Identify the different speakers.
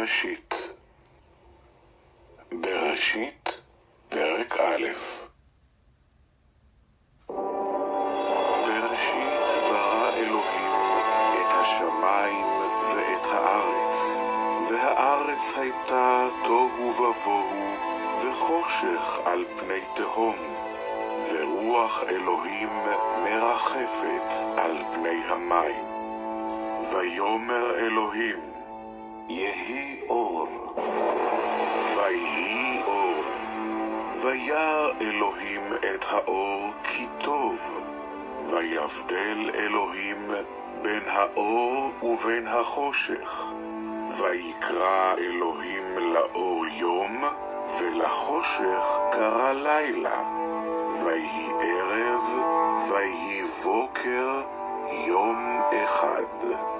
Speaker 1: בראשית. בראשית, פרק א'. בראשית ברא אלוהים את השמיים ואת הארץ, והארץ הייתה תוהו ובוהו וחושך על פני תהום, ורוח אלוהים מרחפת על פני המים. ויאמר אלוהים, יהי אור. ויהי אור. וירא אלוהים את האור כי טוב. ויבדל אלוהים בין האור ובין החושך. ויקרא אלוהים לאור יום, ולחושך קרא לילה. ויהי ערב, ויהי בוקר, יום אחד.